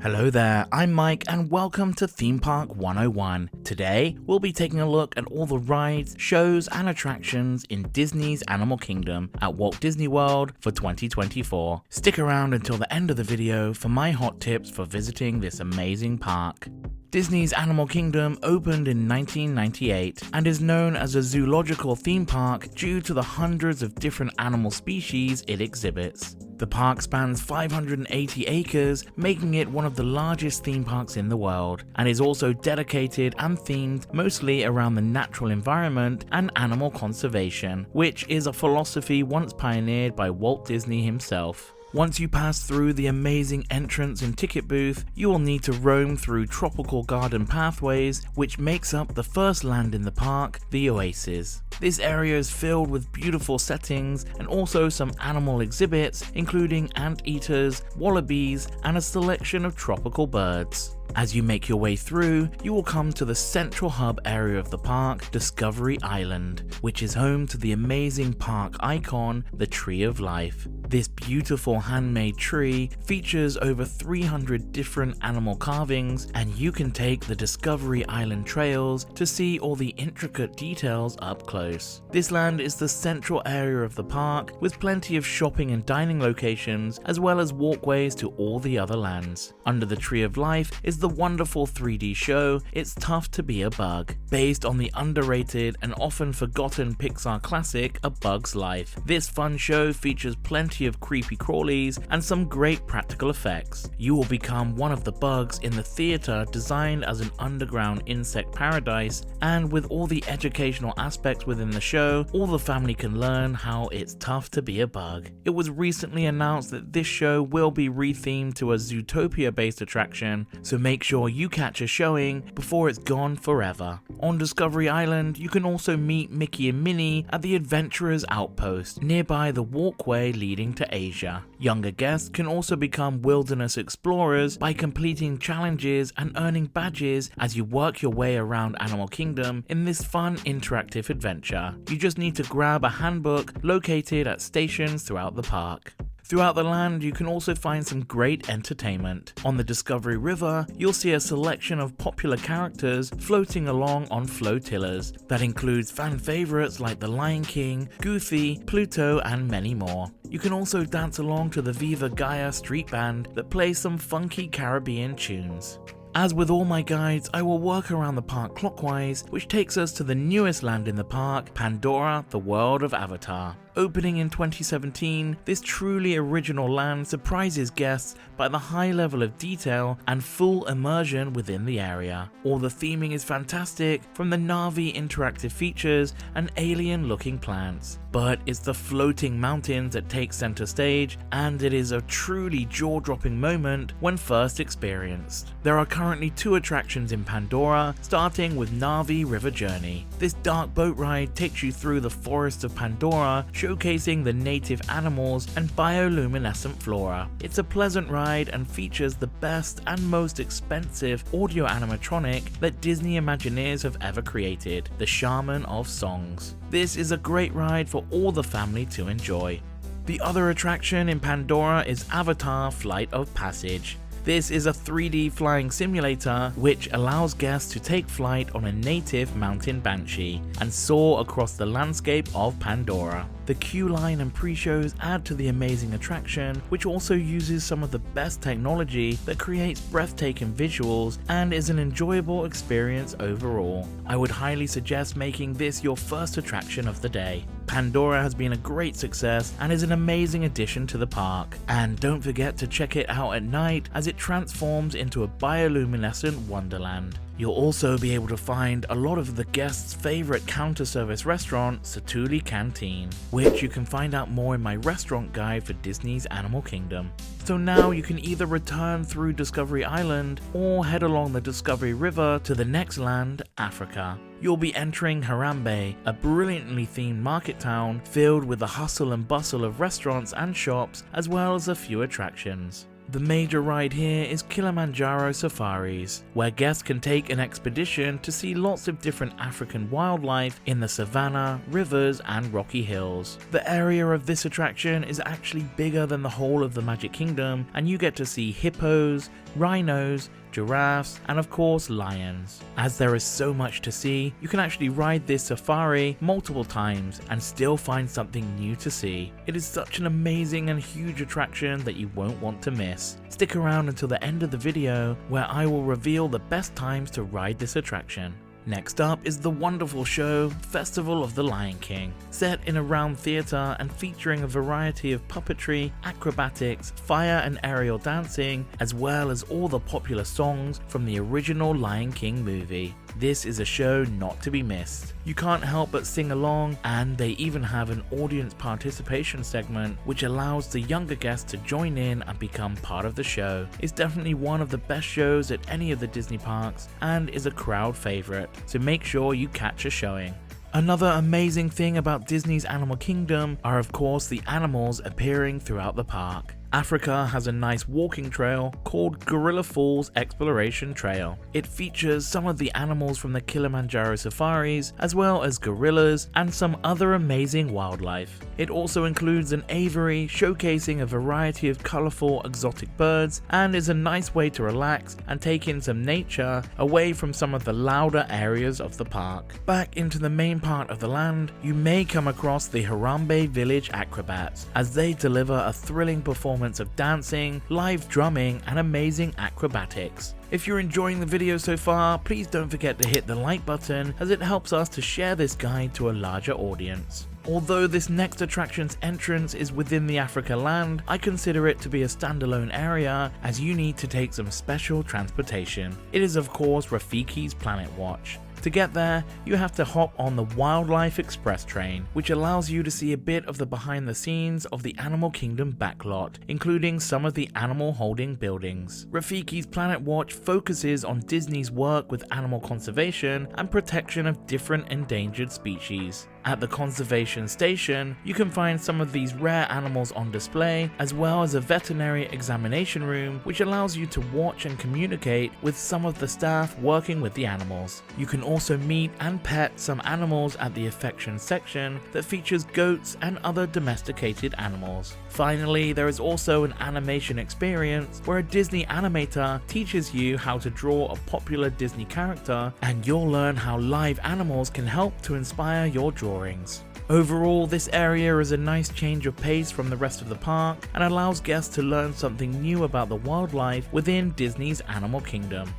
Hello there, I'm Mike and welcome to Theme Park 101. Today, we'll be taking a look at all the rides, shows and attractions in Disney's Animal Kingdom at Walt Disney World for 2024. Stick around until the end of the video for my hot tips for visiting this amazing park. Disney's Animal Kingdom opened in 1998 and is known as a zoological theme park due to the hundreds of different animal species it exhibits. The park spans 580 acres, making it one of the largest theme parks in the world, and is also dedicated and themed mostly around the natural environment and animal conservation, which is a philosophy once pioneered by Walt Disney himself. Once you pass through the amazing entrance and ticket booth, you will need to roam through tropical garden pathways, which makes up the first land in the park, the Oasis. This area is filled with beautiful settings and also some animal exhibits, including anteaters, wallabies, and a selection of tropical birds. As you make your way through, you will come to the central hub area of the park, Discovery Island, which is home to the amazing park icon, the Tree of Life. This beautiful handmade tree features over 300 different animal carvings, and you can take the Discovery Island trails to see all the intricate details up close. This land is the central area of the park, with plenty of shopping and dining locations, as well as walkways to all the other lands. Under the Tree of Life is the wonderful 3D show, It's Tough to Be a Bug, based on the underrated and often forgotten Pixar classic, A Bug's Life. This fun show features plenty of creepy crawlies and some great practical effects. You will become one of the bugs in the theater designed as an underground insect paradise, and with all the educational aspects within the show, all the family can learn how it's tough to be a bug. It was recently announced that this show will be rethemed to a Zootopia based attraction, so make sure you catch a showing before it's gone forever. On Discovery Island, you can also meet Mickey and Minnie at the Adventurers Outpost, nearby the walkway leading to Asia. Younger guests can also become wilderness explorers by completing challenges and earning badges as you work your way around Animal Kingdom in this fun interactive adventure. You just need to grab a handbook located at stations throughout the park. Throughout the land, you can also find some great entertainment. On the Discovery River, you'll see a selection of popular characters floating along on flotillas. That includes fan favorites like the Lion King, Goofy, Pluto, and many more. You can also dance along to the Viva Gaia street band that plays some funky Caribbean tunes. As with all my guides, I will work around the park clockwise, which takes us to the newest land in the park, Pandora, the world of Avatar. Opening in 2017, this truly original land surprises guests by the high level of detail and full immersion within the area. All the theming is fantastic, from the Na'vi interactive features and alien-looking plants. But it's the floating mountains that take center stage, and it is a truly jaw-dropping moment when first experienced. There are currently 2 attractions in Pandora, starting with Na'vi River Journey. This dark boat ride takes you through the forest of Pandora, showcasing the native animals and bioluminescent flora. It's a pleasant ride and features the best and most expensive audio animatronic that Disney Imagineers have ever created, the Shaman of Songs. This is a great ride for all the family to enjoy. The other attraction in Pandora is Avatar Flight of Passage. This is a 3D flying simulator which allows guests to take flight on a native mountain banshee and soar across the landscape of Pandora. The queue line and pre-shows add to the amazing attraction, which also uses some of the best technology that creates breathtaking visuals and is an enjoyable experience overall. I would highly suggest making this your first attraction of the day. Pandora has been a great success and is an amazing addition to the park. And don't forget to check it out at night as it transforms into a bioluminescent wonderland. You'll also be able to find a lot of the guests' favorite counter service restaurant, Satuli Canteen, which you can find out more in my restaurant guide for Disney's Animal Kingdom. So now you can either return through Discovery Island or head along the Discovery River to the next land, Africa. You'll be entering Harambe, a brilliantly themed market town filled with the hustle and bustle of restaurants and shops, as well as a few attractions. The major ride here is Kilimanjaro Safaris, where guests can take an expedition to see lots of different African wildlife in the savanna, rivers, and rocky hills. The area of this attraction is actually bigger than the whole of the Magic Kingdom, and you get to see hippos, rhinos, giraffes, and of course lions. As there is so much to see, you can actually ride this safari multiple times and still find something new to see. It is such an amazing and huge attraction that you won't want to miss. Stick around until the end of the video where I will reveal the best times to ride this attraction. Next up is the wonderful show Festival of the Lion King, set in a round theatre and featuring a variety of puppetry, acrobatics, fire and aerial dancing, as well as all the popular songs from the original Lion King movie. This is a show not to be missed. You can't help but sing along, and they even have an audience participation segment which allows the younger guests to join in and become part of the show. It's definitely one of the best shows at any of the Disney parks and is a crowd favourite, so make sure you catch a showing. Another amazing thing about Disney's Animal Kingdom are of course the animals appearing throughout the park. Africa has a nice walking trail called Gorilla Falls Exploration Trail. It features some of the animals from the Kilimanjaro safaris, as well as gorillas and some other amazing wildlife. It also includes an aviary showcasing a variety of colourful exotic birds, and is a nice way to relax and take in some nature away from some of the louder areas of the park. Back into the main part of the land, you may come across the Harambe Village Acrobats, as they deliver a thrilling performance of dancing, live drumming, and amazing acrobatics. If you're enjoying the video so far, please don't forget to hit the like button, as it helps us to share this guide to a larger audience. Although this next attraction's entrance is within the Africa land, I consider it to be a standalone area, as you need to take some special transportation. It is of course Rafiki's Planet Watch. To get there, you have to hop on the Wildlife Express train, which allows you to see a bit of the behind the scenes of the Animal Kingdom backlot, including some of the animal holding buildings. Rafiki's Planet Watch focuses on Disney's work with animal conservation and protection of different endangered species. At the conservation station, you can find some of these rare animals on display, as well as a veterinary examination room which allows you to watch and communicate with some of the staff working with the animals. You can also meet and pet some animals at the affection section that features goats and other domesticated animals. Finally, there is also an animation experience where a Disney animator teaches you how to draw a popular Disney character, and you'll learn how live animals can help to inspire your drawings. Overall, this area is a nice change of pace from the rest of the park and allows guests to learn something new about the wildlife within Disney's Animal Kingdom.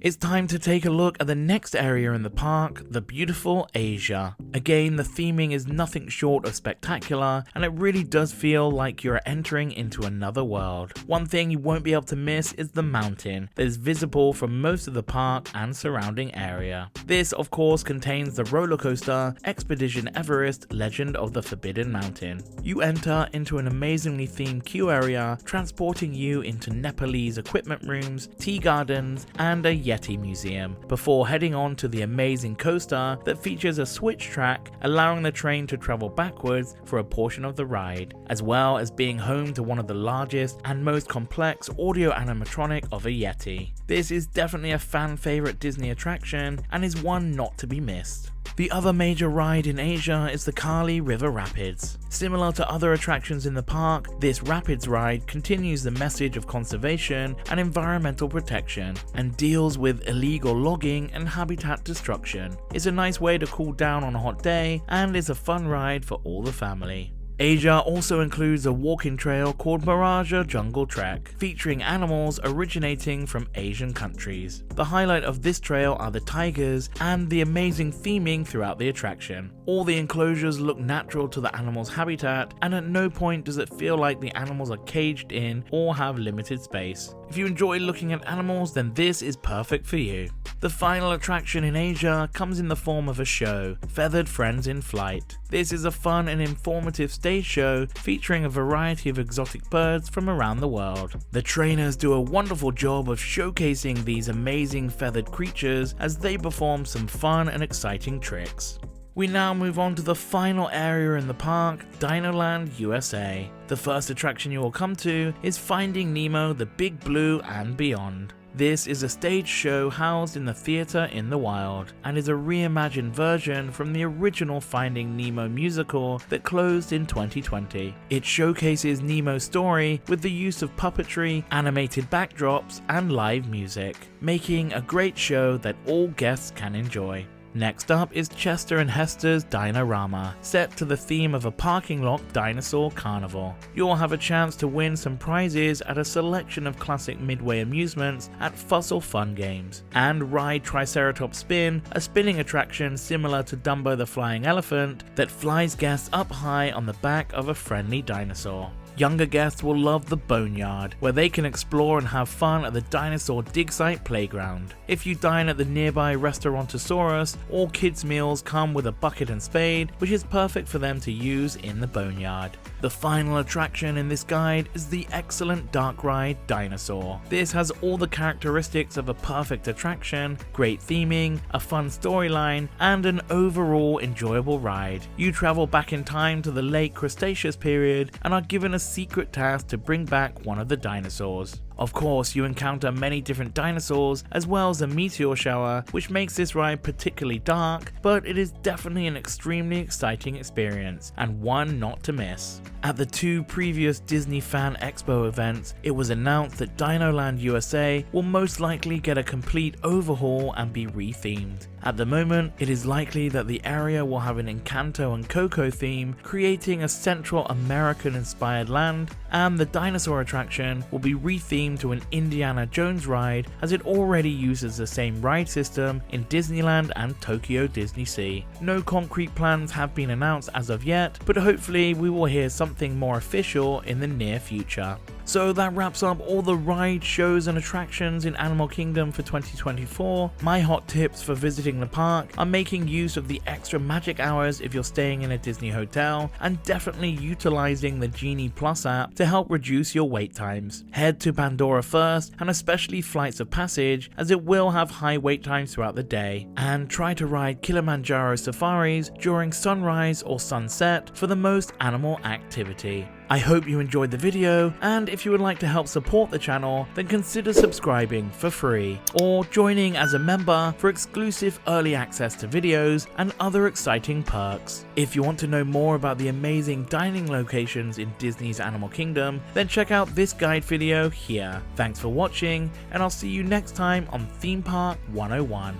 It's time to take a look at the next area in the park, the beautiful Asia. Again, the theming is nothing short of spectacular, and it really does feel like you're entering into another world. One thing you won't be able to miss is the mountain that is visible from most of the park and surrounding area. This of course contains the roller coaster Expedition Everest Legend of the Forbidden Mountain. You enter into an amazingly themed queue area, transporting you into Nepalese equipment rooms, tea gardens, and a Yeti Museum, before heading on to the amazing coaster that features a switch track, allowing the train to travel backwards for a portion of the ride, as well as being home to one of the largest and most complex audio animatronic of a Yeti. This is definitely a fan favorite Disney attraction and is one not to be missed. The other major ride in Asia is the Kali River Rapids. Similar to other attractions in the park, this rapids ride continues the message of conservation and environmental protection, and deals with illegal logging and habitat destruction. It's a nice way to cool down on a hot day, and is a fun ride for all the family. Asia also includes a walking trail called Maraja Jungle Trek, featuring animals originating from Asian countries. The highlight of this trail are the tigers and the amazing theming throughout the attraction. All the enclosures look natural to the animals' habitat, and at no point does it feel like the animals are caged in or have limited space. If you enjoy looking at animals, then this is perfect for you. The final attraction in Asia comes in the form of a show, Feathered Friends in Flight. This is a fun and informative stage show featuring a variety of exotic birds from around the world. The trainers do a wonderful job of showcasing these amazing feathered creatures as they perform some fun and exciting tricks. We now move on to the final area in the park, Dinoland U.S.A. The first attraction you will come to is Finding Nemo, the Big Blue and Beyond. This is a stage show housed in the Theatre in the Wild, and is a reimagined version from the original Finding Nemo musical that closed in 2020. It showcases Nemo's story with the use of puppetry, animated backdrops, and live music, making a great show that all guests can enjoy. Next up is Chester and Hester's Dinorama, set to the theme of a parking lot dinosaur carnival. You'll have a chance to win some prizes at a selection of classic Midway amusements at Fossil Fun Games, and ride Triceratops Spin, a spinning attraction similar to Dumbo the Flying Elephant that flies guests up high on the back of a friendly dinosaur. Younger guests will love the Boneyard, where they can explore and have fun at the Dinosaur Dig Site playground. If you dine at the nearby Restaurantosaurus, all kids' meals come with a bucket and spade, which is perfect for them to use in the Boneyard. The final attraction in this guide is the excellent dark ride Dinosaur. This has all the characteristics of a perfect attraction, great theming, a fun storyline, and an overall enjoyable ride. You travel back in time to the late Cretaceous period and are given a secret task to bring back one of the dinosaurs. Of course, you encounter many different dinosaurs as well as a meteor shower, which makes this ride particularly dark, but it is definitely an extremely exciting experience and one not to miss. At the two previous Disney Fan Expo events, it was announced that Dinoland USA will most likely get a complete overhaul and be rethemed. At the moment, it is likely that the area will have an Encanto and Coco theme, creating a Central American-inspired land, and the dinosaur attraction will be rethemed to an Indiana Jones ride, as it already uses the same ride system in Disneyland and Tokyo Disney Sea. No concrete plans have been announced as of yet, but hopefully we will hear something more official in the near future. So that wraps up all the rides, shows and attractions in Animal Kingdom for 2024. My hot tips for visiting the park are making use of the extra magic hours if you're staying in a Disney hotel, and definitely utilizing the Genie Plus app to help reduce your wait times. Head to Pandora first, and especially Flights of Passage, as it will have high wait times throughout the day, and try to ride Kilimanjaro safaris during sunrise or sunset for the most animal activity. I hope you enjoyed the video, and if you would like to help support the channel, then consider subscribing for free, or joining as a member for exclusive early access to videos and other exciting perks. If you want to know more about the amazing dining locations in Disney's Animal Kingdom, then check out this guide video here. Thanks for watching, and I'll see you next time on Theme Park 101.